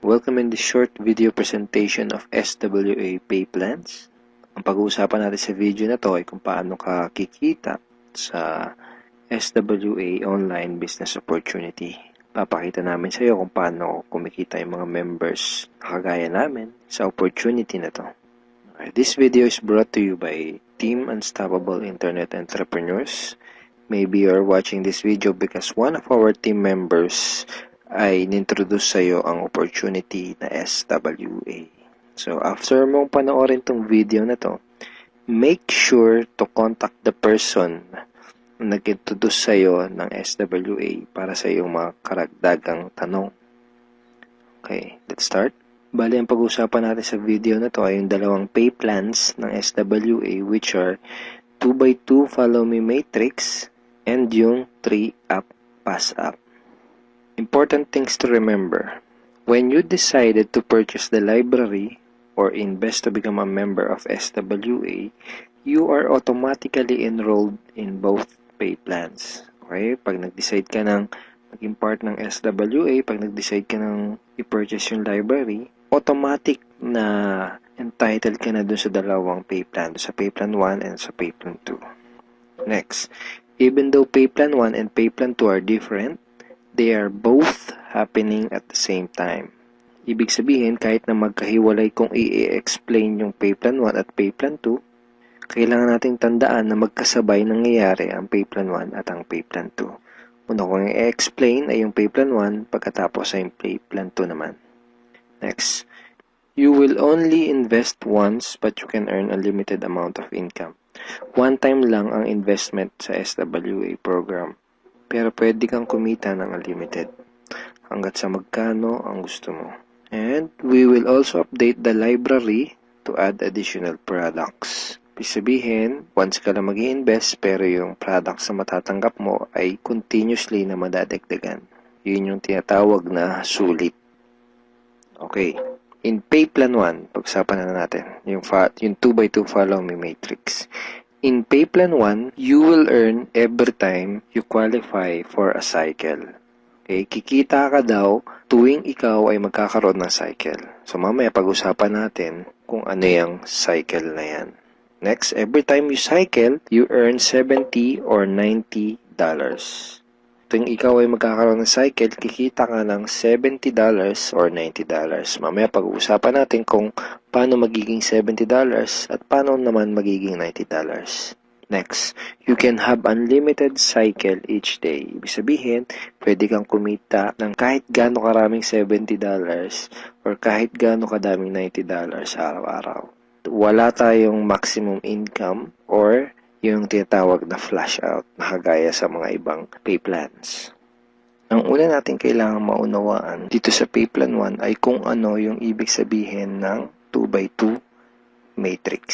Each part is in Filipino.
Welcome in this short video presentation of SWA pay plans. Ang pag-uusapan natin sa video na to ay kung paano ka kikita sa SWA online business opportunity. Papakita namin sa iyo kung paano kumikita yung mga members na kagaya namin sa opportunity na to. Okay, this video is brought to you by Team Unstoppable Internet Entrepreneurs. Maybe you're watching this video because one of our team members ay nintroduce sa iyo ang opportunity na SWA. So, after mong panoorin tong video na to, make sure to contact the person na nag-introduce sa iyo ng SWA para sa iyong mga karagdagang tanong. Okay, let's start. Bali, ang pag-usapan natin sa video na to ay yung dalawang pay plans ng SWA, which are 2x2 Follow Me Matrix and yung 3-Up Pass Up. Important things to remember. When you decided to purchase the library or invest to become a member of SWA, you are automatically enrolled in both pay plans. Okay? Pag nag-decide ka ng maging part ng SWA, pag nag-decide ka ng i-purchase yung library, automatic na entitled ka na dun sa dalawang pay plan, sa pay plan 1 and sa pay plan 2. Next, even though pay plan 1 and pay plan 2 are different, they are both happening at the same time. Ibig sabihin, kahit na magkahiwalay kung i-explain yung pay plan 1 at pay plan 2, kailangan nating tandaan na magkasabay nangyayari ang pay plan 1 at ang pay plan 2. Una kong i-explain ay yung pay plan 1, pagkatapos ay yung pay plan 2 naman. Next, you will only invest once but you can earn a limited amount of income. One time lang ang investment sa SWA program. Pero pwede kang kumita ng unlimited hanggat sa magkano ang gusto mo. And we will also update the library to add additional products. Ibig sabihin, once ka lang mag-i-invest pero yung products na matatanggap mo ay continuously na madadagdagan. Yun yung tinatawag na sulit. Okay. In pay plan 1, pag-usapan na natin yung 2x2 Follow Me Matrix. In pay plan 1, you will earn every time you qualify for a cycle. Okay, kikita ka daw tuwing ikaw ay magkakaroon ng cycle. So mamaya pag-usapan natin kung ano yung cycle na yan. Next, every time you cycle, you earn $70 or $90. Tuwing ikaw ay magkakaroon ng cycle, kikita ka ng $70 or $90. Mamaya pag-uusapan natin kung paano magiging $70 at paano naman magiging $90. Next, you can have unlimited cycle each day. Ibig sabihin, pwede kang kumita ng kahit gaano karaming $70 or kahit gaano kadaming $90 araw-araw. Wala tayong maximum income or yung tinatawag na flash out na kagaya sa mga ibang pay plans. Ang una natin kailangang maunawaan dito sa pay plan 1 ay kung ano yung ibig sabihin ng 2x2 matrix.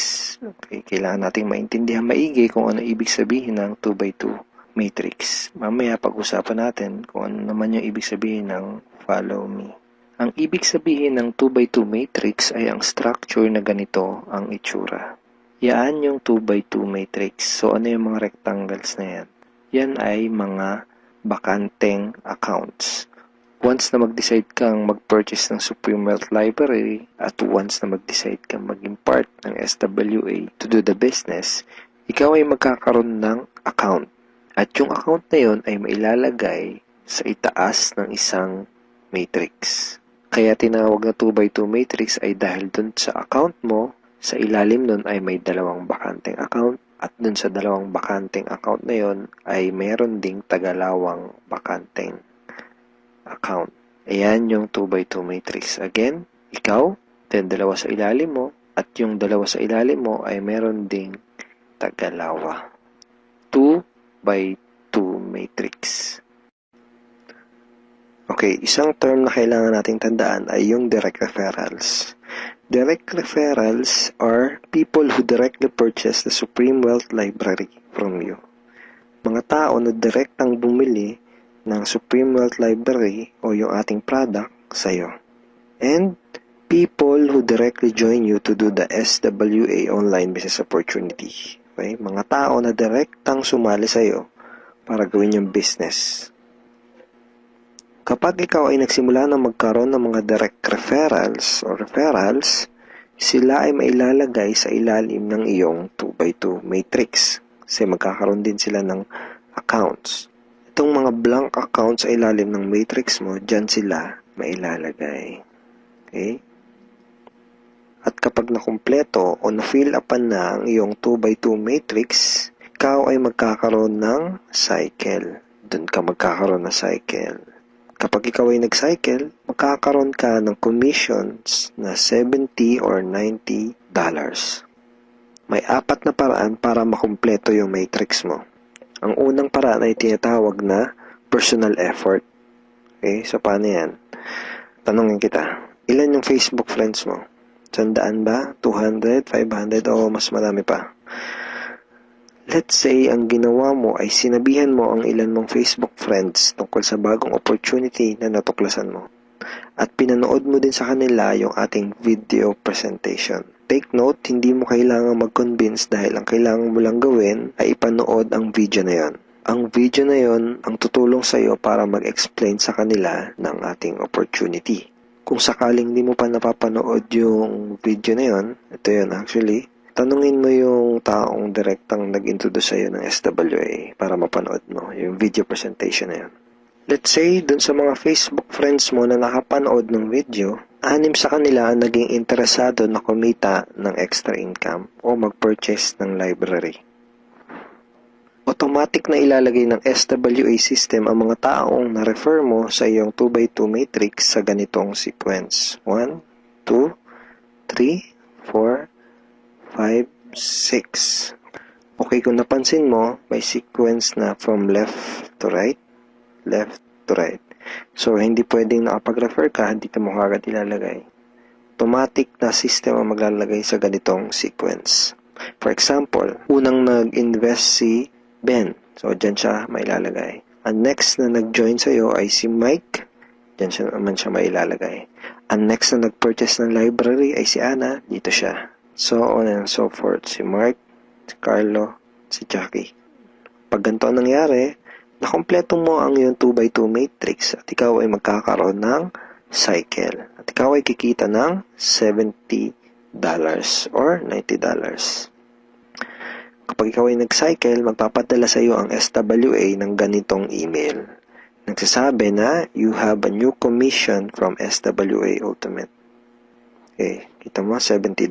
Okay, kailangan nating maintindihan maigi kung ano ibig sabihin ng 2x2 matrix. Mamaya pag-usapan natin kung ano naman yung ibig sabihin ng follow me. Ang ibig sabihin ng 2x2 matrix ay ang structure na ganito ang itsura. Yan yung 2x2 matrix. So, ano yung mga rectangles na yan? Yan ay mga bakanteng accounts. Once na mag-decide kang mag-purchase ng Supreme Wealth Library at once na mag-decide kang maging part ng SWA to do the business, ikaw ay magkakaroon ng account. At yung account na yun ay mailalagay sa itaas ng isang matrix. Kaya tinawag na 2x2 matrix ay dahil dun sa account mo, sa ilalim nun ay may dalawang bakanteng account at dun sa dalawang bakanteng account na yun ay meron ding tagalawang bakanteng account. Ayan yung 2x2 matrix. Again, ikaw, then dalawa sa ilalim mo at yung dalawa sa ilalim mo ay meron ding tagalawa. 2x2 matrix. Okay, isang term na kailangan nating tandaan ay yung direct referrals. Direct referrals are people who directly purchase the Supreme Wealth Library from you. Mga tao na direktang bumili ng Supreme Wealth Library o yung ating product sa'yo. And people who directly join you to do the SWA online business opportunity. Okay? Mga tao na direktang sumali sa'yo para gawin yung business. Kapag ikaw ay nagsimula na magkaroon ng mga direct referrals o referrals, sila ay mailalagay sa ilalim ng iyong 2x2 matrix. Kasi magkakaroon din sila ng accounts. Itong mga blank accounts sa ilalim ng matrix mo, dyan sila mailalagay. Okay? At kapag nakumpleto o na-fill upan na ang iyong 2x2 matrix, ikaw ay magkakaroon ng cycle. Doon ka magkakaroon ng cycle. Kapag ikaw ay nag-cycle, magkakaroon ka ng commissions na $70 or $90. May 4 na paraan para makumpleto yung matrix mo. Ang unang paraan ay tinatawag na personal effort. Okay, so paano yan? Tanungin kita, ilan yung Facebook friends mo? 100 ba? 200? 500? O mas marami pa? Let's say, ang ginawa mo ay sinabihan mo ang ilan mong Facebook friends tungkol sa bagong opportunity na natuklasan mo. At pinanood mo din sa kanila yung ating video presentation. Take note, hindi mo kailangang mag-convince dahil ang kailangan mo lang gawin ay ipanood ang video na yon. Ang video na yon ang tutulong sa iyo para mag-explain sa kanila ng ating opportunity. Kung sakaling di mo pa napapanood yung video na yon, ito yun actually, tanungin mo yung taong direktang nag-introduce sa'yo ng SWA para mapanood mo yung video presentation na yun. Let's say, dun sa mga Facebook friends mo na nakapanood ng video, 6 sa kanila ang naging interesado na kumita ng extra income o mag-purchase ng library. Automatic na ilalagay ng SWA system ang mga taong na-refer mo sa iyong 2x2 matrix sa ganitong sequence. 1, 2, 3, 4, 5, 6. Okay, kung napansin mo, may sequence na from left to right. So, hindi pwedeng nakapag-refer ka, dito mo kagad ilalagay. Automatic na system ang maglalagay sa ganitong sequence. For example, unang nag-invest si Ben. So, dyan siya mailalagay. Ang next na nag-join sa'yo ay si Mike. Dyan siya naman siya mailalagay. Ang next na nag-purchase ng library ay si Ana. Dito siya. So on and so forth. Si Mark, si Carlo, si Jackie. Pag ganito ang nangyari, nakompleto mo ang iyong 2x2 matrix at ikaw ay magkakaroon ng cycle. At ikaw ay kikita ng $70 or $90. Kapag ikaw ay nag-cycle, magpapadala sa iyo ang SWA ng ganitong email. Nagsasabi na you have a new commission from SWA Ultimate. Okay, kita mo, $70.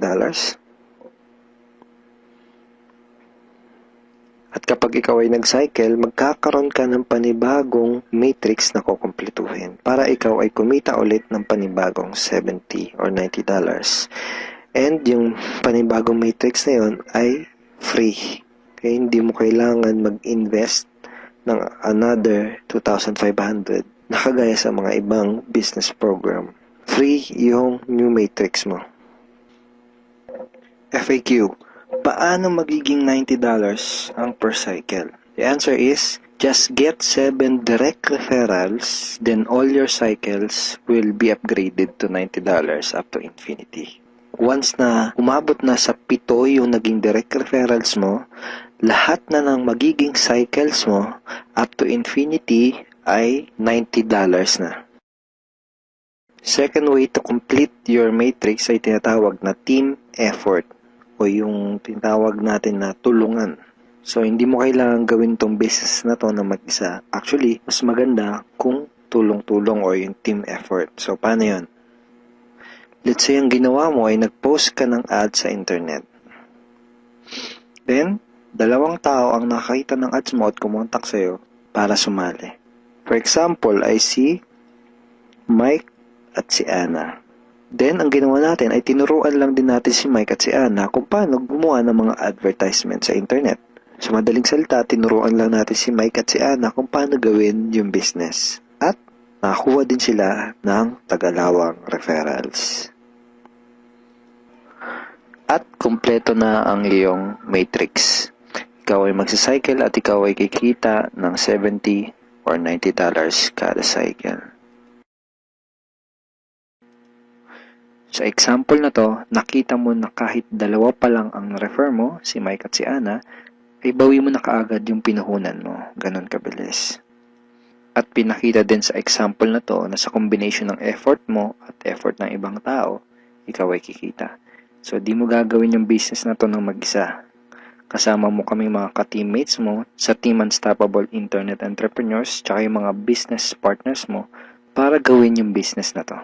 At kapag ikaw ay nag-cycle, magkakaroon ka ng panibagong matrix na kukumpletuhin para ikaw ay kumita ulit ng panibagong $70 or $90. And yung panibagong matrix na yon ay free. Okay, hindi mo kailangan mag-invest ng another 2,500 na kagaya sa mga ibang business program. Free yung new matrix mo. FAQ. Paano magiging $90 ang per cycle? The answer is, just get 7 direct referrals, then all your cycles will be upgraded to $90 up to infinity. Once na umabot na sa 7 yung naging direct referrals mo, lahat na ng magiging cycles mo up to infinity ay $90 na. Second way to complete your matrix ay tinatawag na team effort o yung tinatawag natin na tulungan. So, hindi mo kailangan gawin tong business na to na mag-isa. Actually, mas maganda kung tulong-tulong o yung team effort. So, paano yun? Let's say, ang ginawa mo ay nag-post ka ng ad sa internet. Then, 2 tao ang nakakita ng ads mo at kumontak sa'yo para sumali. For example, ay si Mike at si Ana. Then, ang ginawa natin ay tinuruan lang din natin si Mike at si Ana kung paano gumawa ng mga advertisement sa internet. Sa madaling salita, tinuruan lang natin si Mike at si Ana kung paano gawin yung business. At nakakuha din sila ng tagalawang referrals. At kumpleto na ang iyong matrix. Ikaw ay magsacycle at ikaw ay kikita ng $70 or $90 kada cycle. Sa example na to, nakita mo na kahit 2 pa lang ang refer mo, si Mike at si Ana, ay bawi mo na kaagad yung pinuhunan mo. Ganon kabilis. At pinakita din sa example na to na sa combination ng effort mo at effort ng ibang tao, ikaw ay kikita. So, di mo gagawin yung business na to ng mag-isa. Kasama mo kaming mga ka-teammates mo sa Team Unstoppable Internet Entrepreneurs tsaka yung mga business partners mo para gawin yung business na to.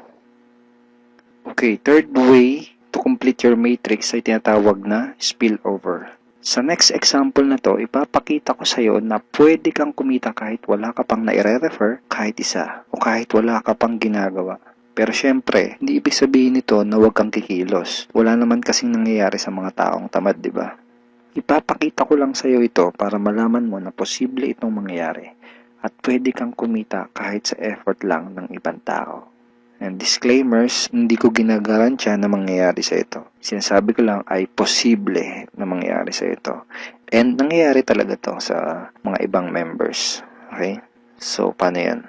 Okay, third way to complete your matrix ay tinatawag na spillover. Sa next example na to, ipapakita ko sa iyo na pwede kang kumita kahit wala ka pang naire-refer, kahit isa, o kahit wala ka pang ginagawa. Pero syempre, hindi ibig sabihin nito na huwag kang kikilos. Wala naman kasing nangyayari sa mga taong tamad, di ba? Ipapakita ko lang sa iyo ito para malaman mo na posible itong mangyayari at pwede kang kumita kahit sa effort lang ng ibang tao. And disclaimers, hindi ko ginagarantiya na mangyayari sa ito. Sinasabi ko lang ay posible na mangyayari sa ito. And nangyayari talaga to sa mga ibang members. Okay? So, paano yan?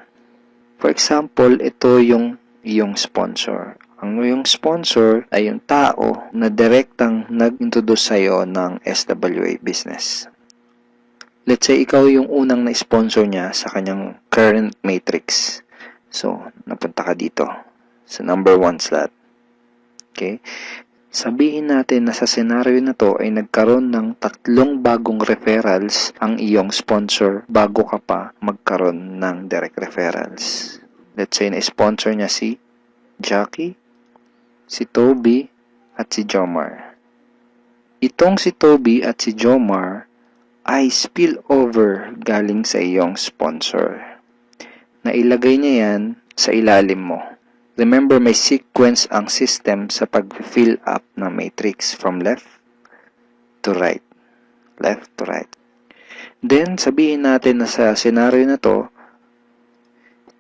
For example, ito yung iyong sponsor. Ang iyong sponsor ay yung tao na direktang nag-introduce sa'yo ng SWA business. Let's say, ikaw yung unang na-sponsor niya sa kanyang current matrix. So, napunta ka dito sa number 1 slot. Okay? Sabihin natin na sa senaryo na to ay nagkaroon ng 3 bagong referrals ang iyong sponsor bago ka pa magkaroon ng direct referrals. Let's say na-sponsor niya si Jackie, si Toby, at si Jomar. Itong si Toby at si Jomar ay spillover galing sa iyong sponsor. Nailagay niya yan sa ilalim mo. Remember, may sequence ang system sa pag-fill up ng matrix from left to right. Left to right. Then, sabihin natin na sa senaryo na to,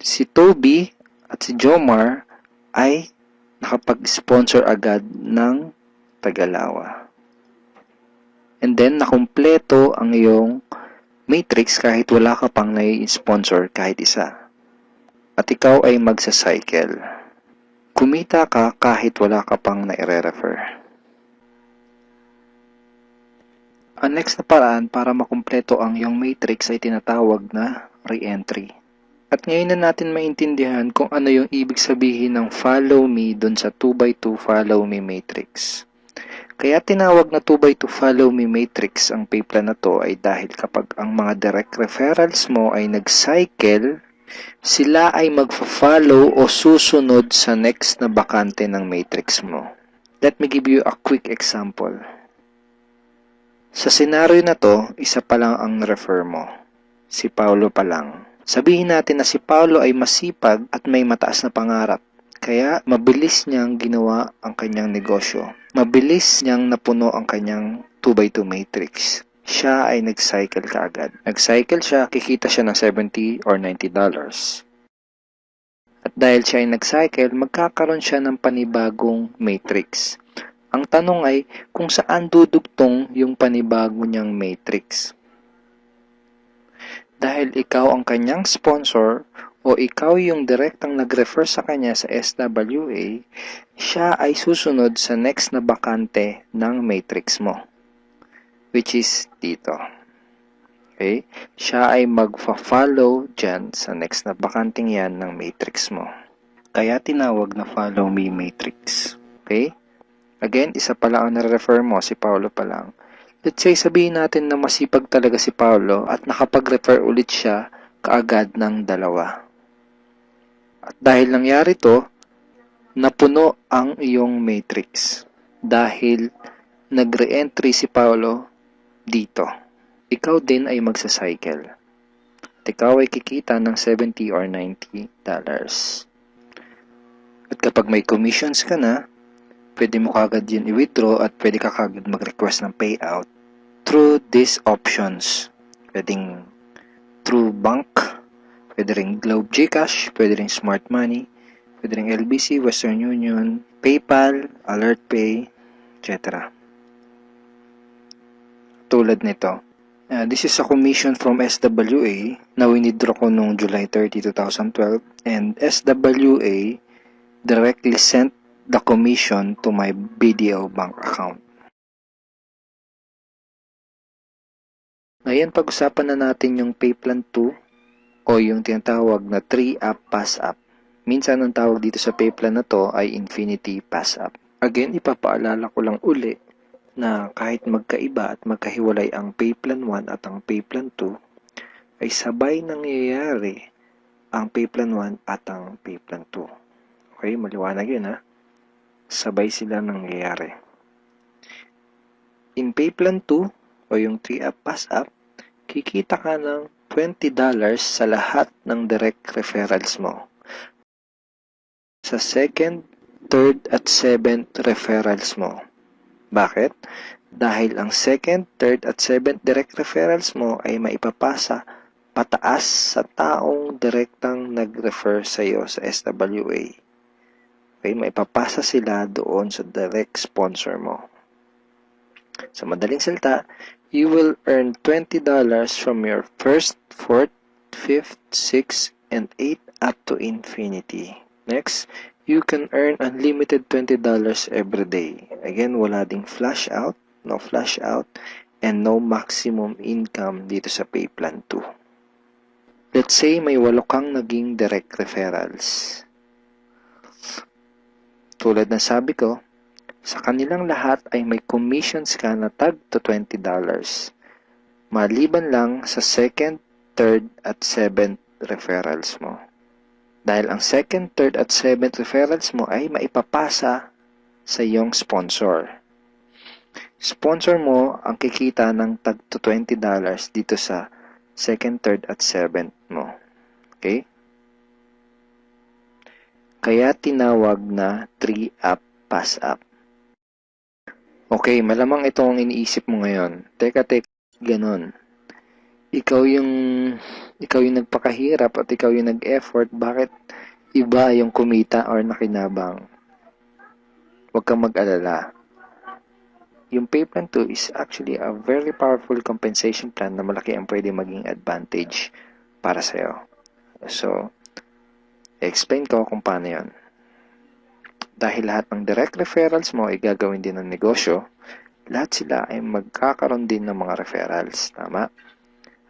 si Toby at si Jomar ay nakapag-sponsor agad ng Tagalawa. And then, nakumpleto ang iyong matrix kahit wala ka pang nai-sponsor kahit isa. At ikaw ay magsa-cycle. Kumita ka kahit wala ka pang nai-refer. Ang next na paraan para makumpleto ang iyong matrix ay tinatawag na re-entry. At ngayon na natin maintindihan kung ano yung ibig sabihin ng follow me dun sa 2x2 follow me matrix. Kaya tinawag na 2x2 follow me matrix ang pay plan na to ay dahil kapag ang mga direct referrals mo ay nag-cycle, sila ay magfa-follow o susunod sa next na bakante ng matrix mo. Let me give you a quick example. Sa senaryo na to, isa pa lang ang refer mo. Si Paulo pa lang. Sabihin natin na si Paulo ay masipag at may mataas na pangarap. Kaya mabilis niyang ginawa ang kanyang negosyo. Mabilis niyang napuno ang kanyang 2x2 matrix. Siya ay nag-cycle kaagad. Nag-cycle siya, kikita siya ng $70 or $90. At dahil siya ay nag-cycle, magkakaroon siya ng panibagong matrix. Ang tanong ay kung saan dudugtong yung panibago niyang matrix. Dahil ikaw ang kanyang sponsor o ikaw yung direktang nag-refer sa kanya sa SWA, siya ay susunod sa next na bakante ng matrix mo. Which is dito. Okay? Siya ay magfa-follow dyan sa next na bakanting yan ng matrix mo. Kaya tinawag na follow me matrix. Okay? Again, isa pa lang ang nare-refer mo, si Paulo pa lang. Let's say, sabihin natin na masipag talaga si Paulo at nakapag-refer ulit siya kaagad ng 2. At dahil nangyari to, napuno ang iyong matrix. Dahil nag-re-entry si Paulo dito. Ikaw din ay magsa-cycle. At ikaw ay kikita ng $70 or $90. At kapag may commissions ka na, pwede mo kagad yun i-withdraw at pwede ka kagad mag-request ng payout through these options. Pwedeng through bank, pwede ring Globe GCash, pwede ring Smart Money, pwede ring LBC, Western Union, PayPal, AlertPay, etc. Tulad nito. This is a commission from SWA na winidraw ko noong July 30, 2012 and SWA directly sent the commission to my BDO bank account. Ngayon, pag-usapan na natin yung Payplan 2 o yung tinatawag na 3-up pass-up. Minsan ang tawag dito sa pay plan na to ay infinity pass-up. Again, ipapaalala ko lang uli na kahit magkaiba at magkahiwalay ang pay plan 1 at ang pay plan 2, ay sabay nangyayari ang pay plan 1 at ang pay plan 2. Okay, maliwanag yun ha. Sabay sila nangyayari. In pay plan 2 o yung 3-up pass-up, kikita ka ng $20 sa lahat ng direct referrals mo. Sa second, third at seventh referrals mo. Bakit? Dahil ang second, third at seventh direct referrals mo ay maipapasa pataas sa taong direktang nag-refer sa iyo sa SWA. Okay, maipapasa sila doon sa direct sponsor mo. Sa madaling salita, you will earn $20 from your first, fourth, fifth, sixth, and 8th up to infinity. Next, you can earn unlimited $20 every day. Again, wala ding flash out, no flash out, and no maximum income dito sa pay plan 2. Let's say may 8 kang naging direct referrals. Tulad na sabi ko, sa kanilang lahat ay may commissions ka na tag to $20. Maliban lang sa second, third, at seventh referrals mo. Dahil ang second, third, at seventh referrals mo ay maipapasa sa iyong sponsor. Sponsor mo ang kikita ng tag to $20 dito sa second, third, at seventh mo. Okay? Kaya tinawag na 3-up pass-up. Okay, malamang ito ang iniisip mo ngayon. Teka, ganun. Ikaw yung nagpakahirap at ikaw yung nag-effort, bakit iba yung kumita or nakinabang? Huwag kang mag-alala. Yung pay plan 2 is actually a very powerful compensation plan na malaki ang pwede maging advantage para sa'yo. So, explain ko kung paano yun. Dahil lahat ng direct referrals mo ay gagawin din ng negosyo, lahat sila ay magkakaroon din ng mga referrals. Tama?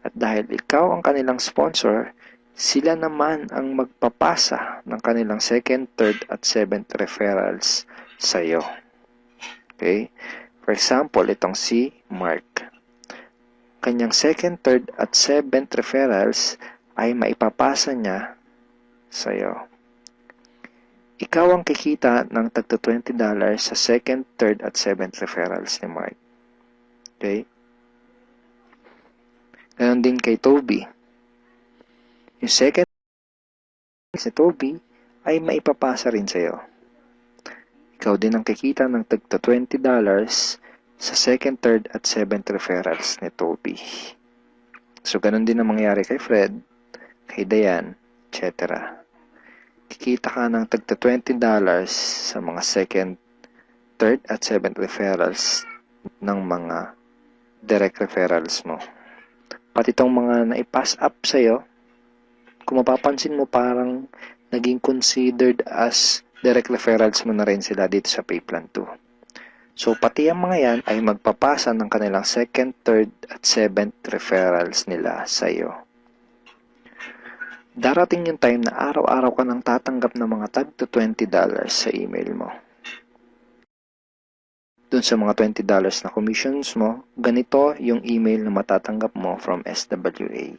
At dahil ikaw ang kanilang sponsor, sila naman ang magpapasa ng kanilang second, third, at seventh referrals sa iyo. Okay? For example, itong si Mark. Kanyang second, third, at seventh referrals ay maipapasa niya sa iyo. Ikaw ang kikita ng tagto $20 sa second, third, at seventh referrals ni Mark. Okay? Ganon din kay Toby. Yung second si Toby ay maipapasa rin sa iyo. Ikaw din ang kikita ng tagto $20 sa second, third, at seventh referrals ni Toby. So, ganon din ang mangyayari kay Fred, kay Diane, etc. Kikita ka ng tagto $20 sa mga second, third, at seventh referrals ng mga direct referrals mo. Pati itong mga na-pass up sa'yo, kung mapapansin mo parang naging considered as direct referrals mo na rin sila dito sa pay plan 2. So, pati ang mga yan ay magpapasa ng kanilang second, third, at seventh referrals nila sa'yo. Darating yung time na araw-araw ka nang tatanggap ng mga tag to $20 sa email mo. Dun sa mga $20 na commissions mo, ganito yung email na matatanggap mo from SWA.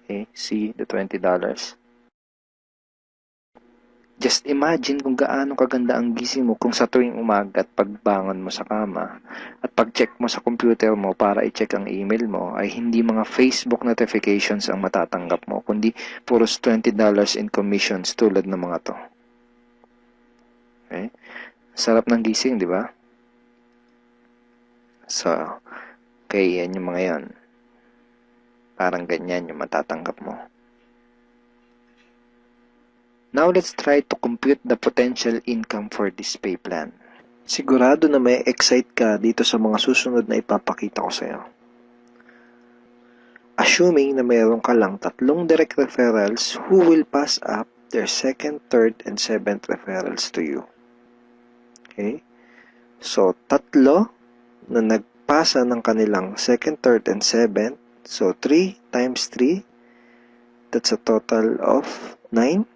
Okay, see the $20. Just imagine kung gaano kaganda ang gising mo kung sa tuwing umaga at pagbangon mo sa kama at pag-check mo sa computer mo para i-check ang email mo ay hindi mga Facebook notifications ang matatanggap mo, kundi puros $20 in commissions tulad ng mga to. Okay? Sarap ng gising, di ba? So, kaya yan yung mga yan. Parang ganyan yung matatanggap mo. Now, let's try to compute the potential income for this pay plan. Sigurado na may excite ka dito sa mga susunod na ipapakita ko sa'yo. Assuming na mayroon ka lang 3 direct referrals who will pass up their second, third, and seventh referrals to you. Okay? So, 3 na nagpasa ng kanilang second, third, and seventh So 3 times 3, that's a total of 9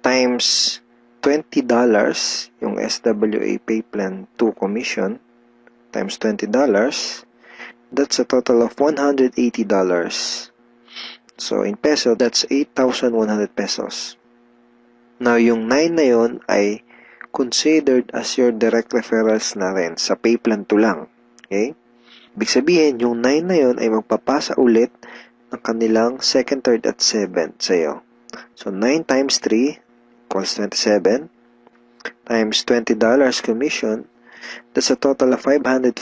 times $20 yung SWA pay plan 2 commission times $20, that's a total of $180. So in peso, that's 8,100 pesos. Now yung 9 na yon ay considered as your direct referrals na rin sa pay plan 2 lang. Okay? Ibig sabihin, yung 9 na yon ay magpapasa ulit ng kanilang 2nd, 3rd, at 7th sa'yo. So 9 times 3 equals 27 times $20 commission, that's a total of $540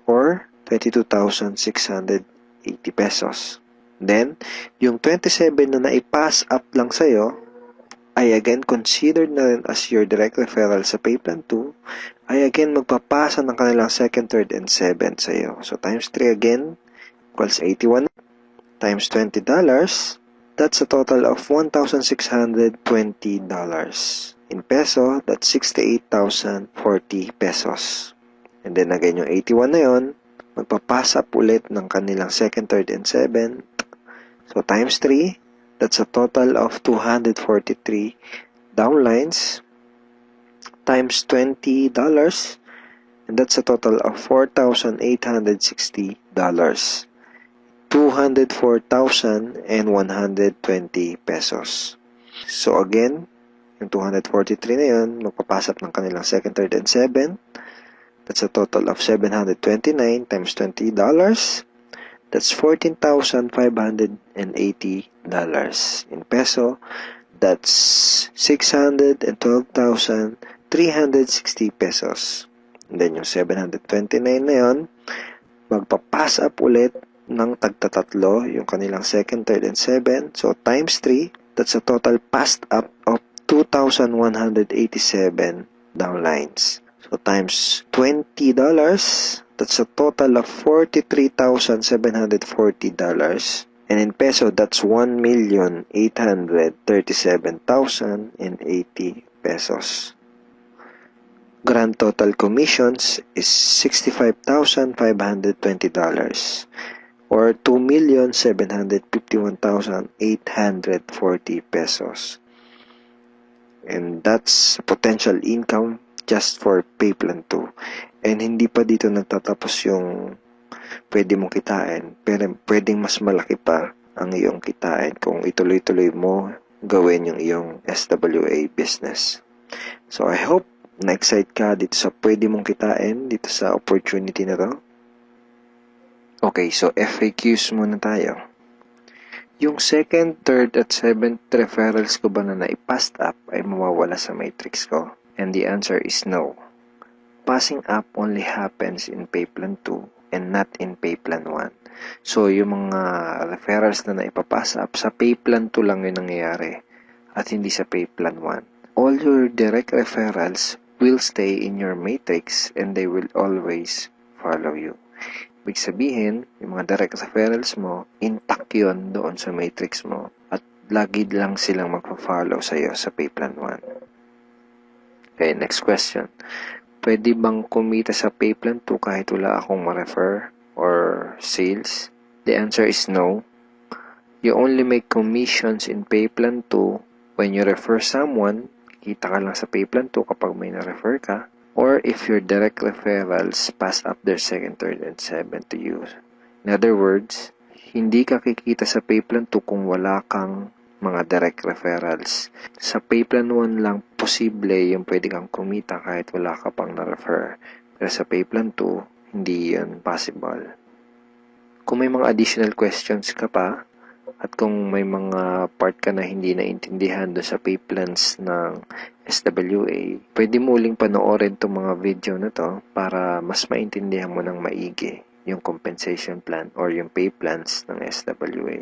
or 22,680 pesos. Then, yung 27 na naipass up lang sa'yo ay again considered na rin as your direct referral sa pay plan 2, ay again magpapasa ng kanilang 2nd, 3rd, and 7th sa'yo. So times 3 again equals 81 times $20, that's a total of $1,620. In peso, that's 68,040 pesos. And then again, yung 81 na yun, magpapasa up ulit ng kanilang 2nd, 3rd, and 7th. So times 3, that's a total of 243 downlines times $20, and that's a total of $4,860. 204,120 pesos. So again, yung 243 na yun, magpapasap ng kanilang 2nd, 3rd, and 7th. That's a total of $729 times $20. That's $14,580. In peso, that's 612,360 pesos. And then yung 729 na yun, magpapass up ulit ng tagtatatlo, yung kanilang 2nd, 3rd, and 7th. So times 3, that's a total passed up of 2,187 downlines. So times $20, that's a total of $43,740. And in peso, that's 1,837,080 pesos. Grand total commissions is $65,520 or 2,751,840 pesos. And that's potential income just for pay plan 2. And hindi pa dito natatapos yung pwede mong kitain, pero pwedeng mas malaki pa ang iyong kitain kung ituloy-tuloy mo gawin yung iyong SWA business. So I hope na-excite ka dito sa pwede mong kitain dito sa opportunity na to. Okay, so FAQs muna tayo. Yung 2nd, 3rd, at 7th referrals ko ba na naipassed up ay mawawala sa matrix ko? And the answer is no. Passing up only happens in pay plan 2 and not in pay plan 1. So, yung mga referrals na naipapass up, sa pay plan 2 lang yung nangyayari at hindi sa pay plan 1. All your direct referrals will stay in your matrix and they will always follow you. Ibig sabihin, yung mga direct referrals mo, intact yun doon sa matrix mo at lagi lang silang magpa-follow sa'yo sa pay plan 1. Okay, next question. Pwede bang kumita sa pay plan 2 kahit wala akong ma-refer or sales? The answer is no. You only make commissions in pay plan 2 when you refer someone. Kita ka lang sa pay plan 2 kapag may na-refer ka. Or if your direct referrals pass up their 2nd, 3rd, and 7th to you. In other words, hindi ka kikita sa pay plan 2 kung wala kang mga direct referrals. Sa pay plan 1 lang posible yung pwede kang kumita kahit wala ka pang na-refer. Pero sa pay plan 2, hindi yun possible. Kung may mga additional questions ka pa, at kung may mga part ka na hindi naintindihan do sa pay plans ng SWA, pwede mo uling panoorin itong mga video na to para mas maintindihan mo ng maigi yung compensation plan or yung pay plans ng SWA.